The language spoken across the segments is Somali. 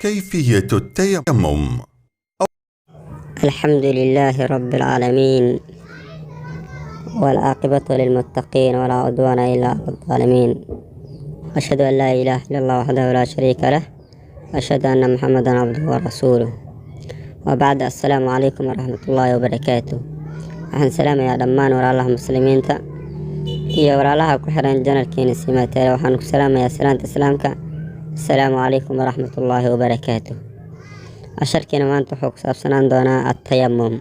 كيفية التيمم؟ الحمد لله رب العالمين، والعاقبة للمتقين ولا عدوان إلا على الظالمين. أشهد أن لا إله إلا الله وحده لا شريك له، أشهد أن محمدا عبده ورسوله. وبعد، السلام عليكم ورحمة الله وبركاته. waxaan salaamayaa dhammaan walaalaha muslimiinta iyo walaalaha ku xiran janalkeena Simaatele. waxaan ku salaamayaa salaanta islaamka. Assalaamu calaykum waraxmatullaahi wabarakaatuh. casharkeena maanta wuxuu ku saabsanaan doonaa at-tayammum.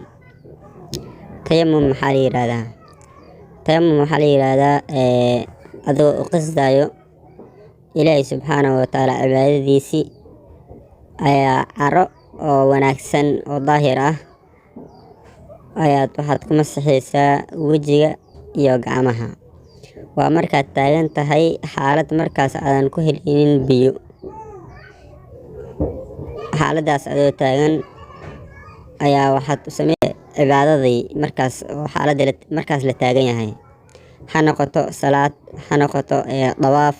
Tayammum maxaa la yiraahdaa? Tayammum waxaa la yiraahdaa adoo u qasdayo Ilaahay subxaanahu wa ta'aala cibaadadiisii ayaa caro oo wanaagsan oo daahir ah ayaad waxaad ku masaxaysaa wejiga iyo gacmaha. waa markaad taagan tahay xaalad markaas aadan ku helinin biyo. xaaladaas adoo taagan ayaa waxaad u samee cibaadadii markaas oo xaaladda markaas la taagan yahay, ha noqoto salaad, ha noqoto dawaaf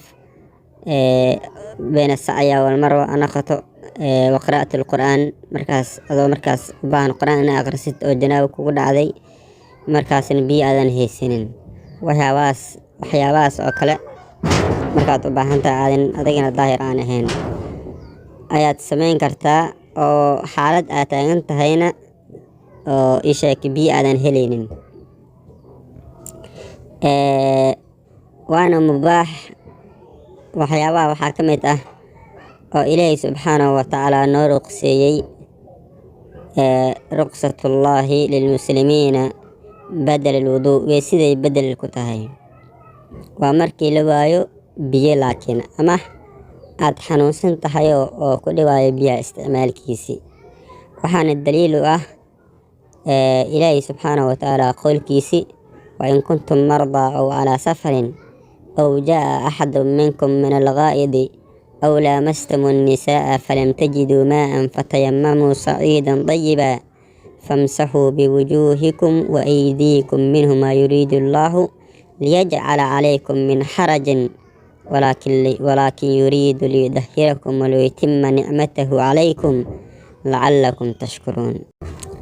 bayna sacya wal marwa, ha noqoto وقراءة القرآن مركز أدو مركز بان قرآن أنا أقرأت أو جناب كوكو دعدي مركز بي أذن هيسنين وحياواس أو كلا مركز بان تا أذن أدقنا الظاهر أنا هين آيات سمين كرتا أو حالة آتاين تهينا أو إيشاك بي أذن هلينين وأنا مباح وحياوا وحاكمت oo Ilaahay subxaanahu wa ta'aala noo ruqseeyay ruqsatullaahi lilmuslimiina badal alwudu, siday badal ku tahay waa markii la waayo biyo, laakiin ama aad xanuunsan tahay oo ku dhawaayo biyaha isticmaalkiisii. waxaana daliil u ah Ilaahay subxaanahu wa ta'aala qowlkiisii: wa in kuntum mardaa aw calaa safarin aw jaa axadun minkum min alghaa'idi أو لامستم النساء فلم تجدوا ماء فتيمموا صعيدا طيبا فامسحوا بوجوهكم وأيديكم منه ما يريد الله ليجعل عليكم من حرج ولكن يريد ليطهركم وليتم نعمته عليكم لعلكم تشكرون.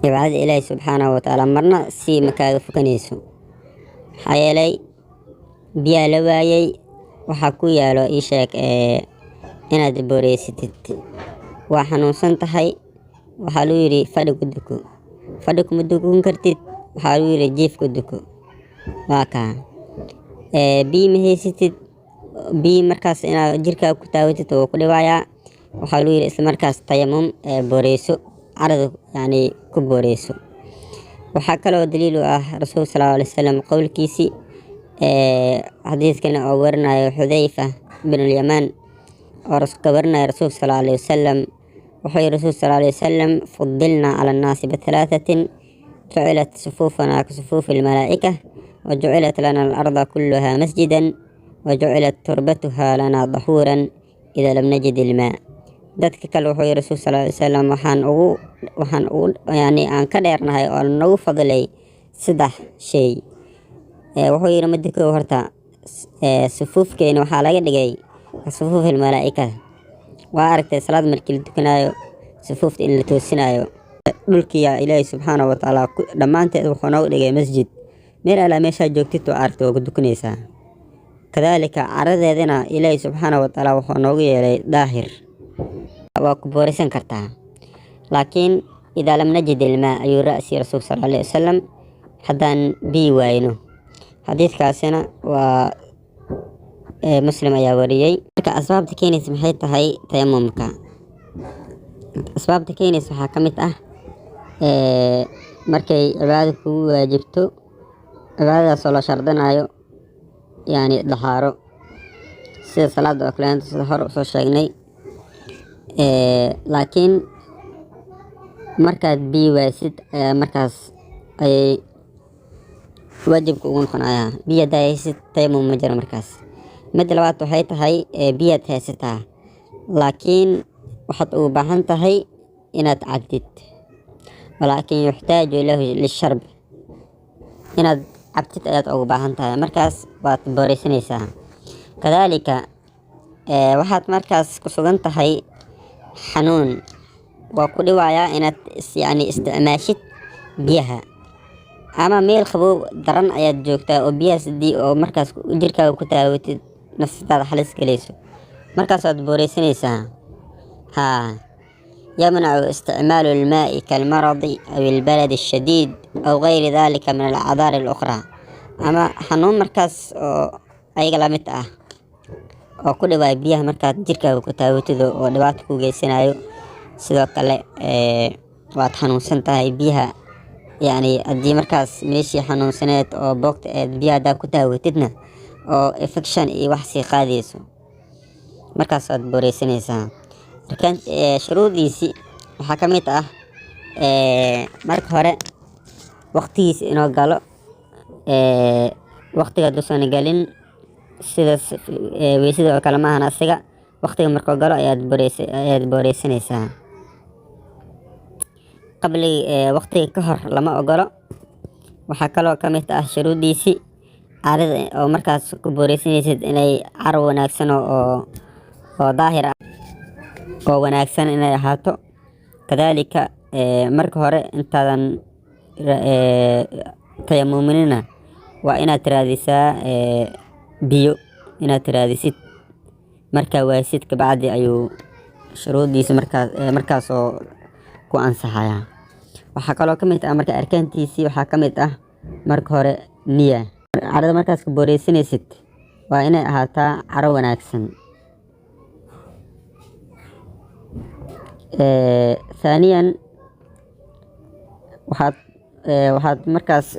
يبعد إلهي سبحانه وتعالى مرنا سي مكاغ فكنيسو حيالي بيا لوايي وحكو يالو إيشاك inaad booreysatid. waa xanuunsan tahay, waxaa loo yiri fadhi ku duko. fadhi kuma dukun kartid, waxaa loo yiri jiif ku duko. waa kaa biyo ma haysatid, biyo markaas inaad jirkaa ku taawatid oo ku dhibaaya, waxaa loo yiri isla markaas tayammum booreyso, carada yani ku booreyso. waxaa kaloo daliil u ah rasuulka sallallahu alayhi wasallam qowlkiisii xadiiskan oo warinayo Xudayfa bin al-Yaman كبرنا رسول صلى الله عليه وسلم. وحي رسول صلى الله عليه وسلم: فضلنا على الناس بثلاثة، جعلت صفوفنا كصفوف الملائكة، وجعلت لنا الأرض كلها مسجدا، وجعلت تربتها لنا ظهورا إذا لم نجد الماء. dadka kale wuxuu yiri rasuul sallallahu alayhi wasallam waxaan ugu yani aan ka dheernahay oo nagu fadlay saddex shay. wuxuu yiri madiko horta sufuufkeena waxaa laga dhigay صفوف الملائكة. وأركت صلاة مركي لدكنايو صفوف إن لتوسنايو دولكي يا إلهي سبحانه وتعالى لما أنت وخناو لغي مسجد مير على ميشا جوكتتو أركت وقدكنيسا. كذلك عرض يدنا إلهي سبحانه وتعالى وخناو لغي ظاهر وكبوريسان كرتها. لكن إذا لم نجد الماء أي رأسي رسول صلى الله عليه وسلم حدان بي واينو. حديث كاسنا و مسلم ayaa wariyay. marka asbaabta keenaysa maxay tahay tayammumka? asbaabta keenaysa waxaa kamid ah markay cibaado kugu waajibto, cibaadadaas oo la shardinayo yani dahaaro, sida salaada oo kale sida hore soo sheegnay. laakiin markaad biyo waysid markaas ay waajibka ugu noqonaya. biyo daysid tayammum ma jiro markaas. mid labaad waxay tahay biyaad haysataa, laakiin waxaad u baahan tahay inaad cabtid, walaakin yuxtaaju lahu lisharb, inaad cabtid ayaad ugu baahan tahay, markaas waad booreysanaysaa. kadaalika waxaad markaas ku sugan tahay xanuun waa ku dhiwayaa inaad yani isticmaashid biyaha ama meel qabow daran ayaad joogtaa oo biyahaas hadii oo markaas jirkaaga ku taawatid nafsadaada halis galayso markaasaad booreysanaysaa. ها يمنع استعمال الماء كالمرض أو البلد الشديد أو غير ذلك من الأعذار الأخرى أما حنون مركز أي قلامت oo ku dhawaa biyaha markaad jirkaaga ku taawatid oo dhibaato ku geysanayo sidoo kale waad xanuunsan tahay biyaha yani hadii markaas meeshii xanuunsaneed oo boogta biyaha ku taawatidna oo infection iyo wax sii qaadayso markaas aad booreysanaysaa. markaan shuruudiisi waxaa ka mid ah marka hore waqtigiisa inoo galo waqtiga duusan galin sidaas weysida oo kale maahan asiga waqtiga markuu galo ayaad booreysanaysaa. qabli waqtiga ka hor lama ogolo. waxaa kaloo ka mid ah shuruudiisi carada oo markaas ku booreysanaysid inay caro wanaagsan oo daahir ah oo wanaagsan inay ahaato. kadaalika marka hore intaadan tayamuminina waa inaad raadisaa biyo inaad raadisid markaa waasid kabacdi ayuu shuruudiisa markaas oo ku ansaxaya. waxaa kaloo ka mid ah marka arkaantiisii waxaa ka mid ah marka hore niya carada markaas ku booreysanaysid waa inay ahaataa caro wanaagsan. ثانيا waxaad markaas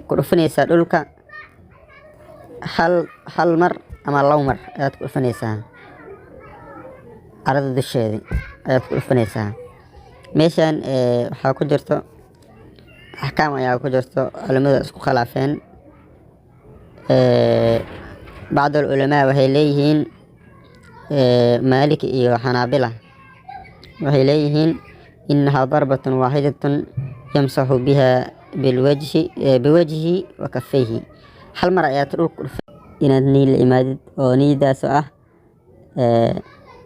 ku dhufanaysaa dhulka hal mar ama laba mar ayaad ku dhufanaysaa carada dusheeda ayaad ku dhufanaysaa. meeshan waxaa ku jirto axkaam ayaa ku jirto culimada isku khilaafeen. bacd ulama waxay leeyihiin maaliki iyo xanaabila waxay leeyihiin inahaa darbatun waaxidatun yamsaxu biha biwajhi wa kafayhi. hal mar ayaad dhulka inaad niy la imaadid oo niyadaas ah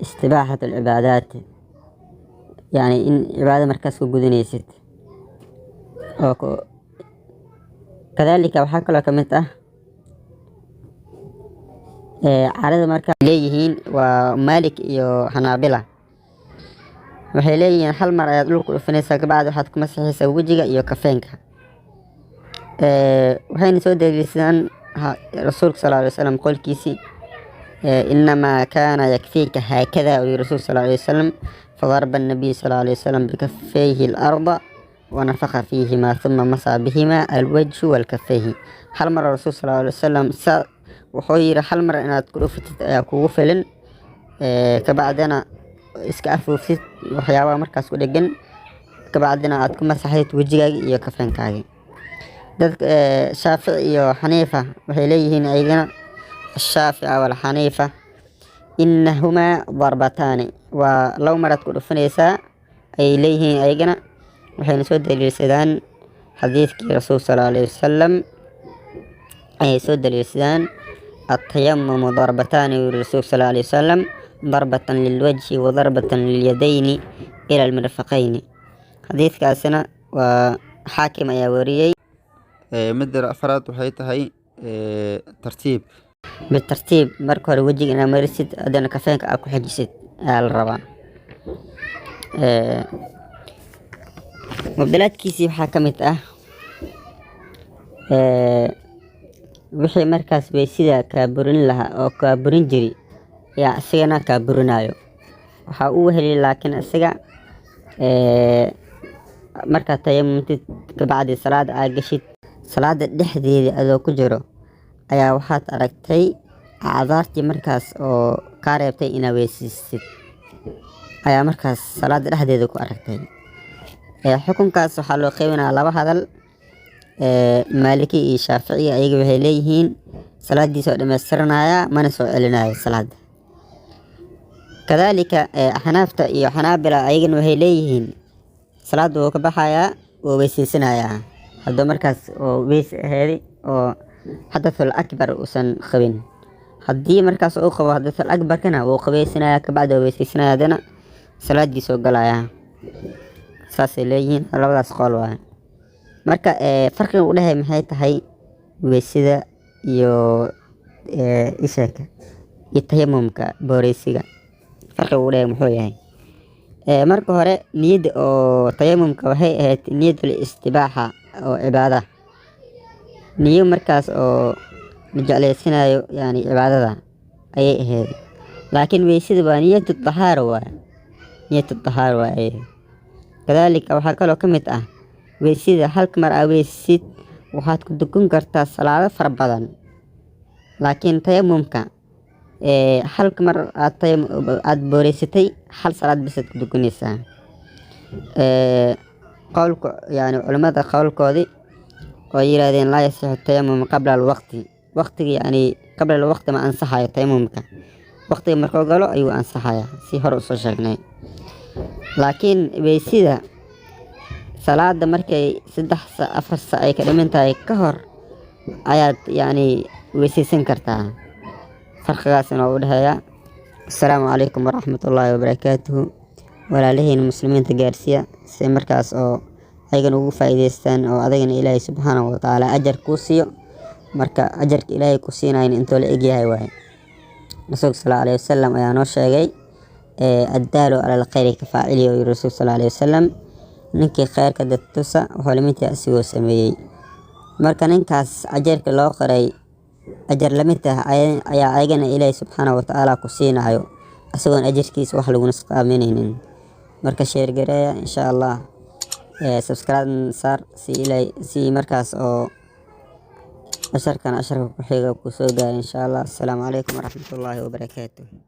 istibaaxat alcibaadaat yani in cibaado markaas ku gudanaysid. kadaalika waxaa kaloo ka mid ah carada marka leeyihiin waa maalik iyo xanaabila waxay leeyihiin hal mar ayaad dhulka dhufanaysaa kabacdi waxaad ku masaxaysaa wejiga iyo kafeenka. waxayna soo daliishadaan rasuulka sallallahu alayhi wasallam qolkiisii inamaa kaana yakfiika haakada ayuu rasuulka sallallahu alayhi wasallam fadarba النبي صلى الله عليه وسلم بكفيه الأرض ونفخ فيهما ثم مسح بهما الوجه والكفيه. hal mar rasuulka sallallahu alayhi wasallam wuxuu yiri hal mar inaad ku dhufatid ayaa kugu filan kabacdina iska afuufsid waxyaabaha markaas ku dhegan kabacdina aad ku masaxayd wejigaaga iyo kafeenkaaga. dadka Shaafici iyo Xaniifa waxay leeyihiin ayagana Shaafici wal Xaniifa inahuma darbataani waa laba mar aad ku dhufanaysaa ay leeyihiin ayagana waxayna soo daliishadaan xadiidkii rasuulka sallallahu alayhi wasallam ay soo daliishadaan التيمم ضربتان للرسول صلى الله عليه وسلم ضربة للوجه وضربة لليدين إلى المرفقين. حديث كاسنا وحاكم يا وريي مدر أفراد وحيتها هي ترتيب بالترتيب مركو الوجه أنا مرسد أدنى كفينك أكو حجسد الربع مبدلات كيسي حاكمت wixii markaas bay sida ka burin lahaa oo ka burin jiri yaa asigana ka burinayo waxa uu heli laakiin asiga marka tayammumtid kabacdi salaad aad gashid salaada dhexdeeda adoo ku jiro ayaa waxaad aragtay acdaartii markaas oo ka reebtay inaad weysaysid ayaa markaas salaada dhexdeeda ku aragtay. xukunkaas waxaa loo qeybinaa laba hadal. مالكي iyo Shaafici ayaga waxay leeyihiin salaadiisa oo dhameystirnaya mana soo celinayo salaada. kadaalika Xanaafta iyo Xanaabila ayagana waxay leeyihiin salaada oo ka baxaya oo weysaysanaya hadda markaas oo weys aheedi oo hadathul akbar usan qabin. haddii markaas uu qabo hadathul akbar kana uu qabaysanaya kabacdi oo weysaysanaya dana salaadii soo galaya saasay leeyihiin labadaas qowl waaye. Marka farqiga u dhexeeya maxay tahay weysida iyo ishaaka iyo tayamumka booreysiga? farqiga u dhexeeya muxuu yahay? marka hore niyadda oo tayamumka waxay ahayd niyadul istibaaxa oo cibaada, niyo markaas oo la jecleysanayo yani cibaadada ayay ahayd. laakiin weysida waa niyatu tahaara waaye, niyatu tahaara waaye. kadaalika waxaa kaloo ka mid ah weysida halka mar aa weysid waxaad ku tukan kartaa salaado fara badan, laakiin tayamumka halka mar aad booreysatay hal salaad bisaad ku tukanaysaa. qowlka yani culimada qowlkoodii oo yiraahdeen laa yasixu tayamum qabla alwaqti, waqtiga yani qabla alwaqti ma ansaxayo tayamumka, waqtiga markuu galo ayuu ansaxaya si hore usoo sheegnay. laakiin weysida salaada markay 3-4 saac ay ka dhiman tahay ka hor ayaad yani weysaysan kartaa. farqigaasna waa u dhexeeya. assalaamu calaykum waraxmatullaahi wabarakaatuhu. walaalihiin muslimiinta gaarsiiya si markaas oo ayagan ugu faa'iidaystaan oo adagana ilaahay subxaanahu wa tacaala ajar kuu siiyo. marka ajarka ilaahay ku siinayn intoo la egyahay waaye. rasuulka sallallaahu alayhi wasallam ayaa noo sheegay addaalu cala alkhayri ka faacilihi oo rasuulka sallallaahu alayhi wasallam, ninkii khayrka dad tusa wuxuu la mid yahay asigoo sameeyey. marka ninkaas ajarka loo qoray ajar la mid ah ayaa ayagana ilaahay subxaanahu wa tacaala ku siinayo isagoon ajarkiisa wax lagu nusqaaminaynin. marka sheer gareeya insha allah, subscribe saar si markaas oo casharka ku xiga ku soo gaaro insha allah. assalaamu calaykum waraxmatullaahi wabarakaatuh.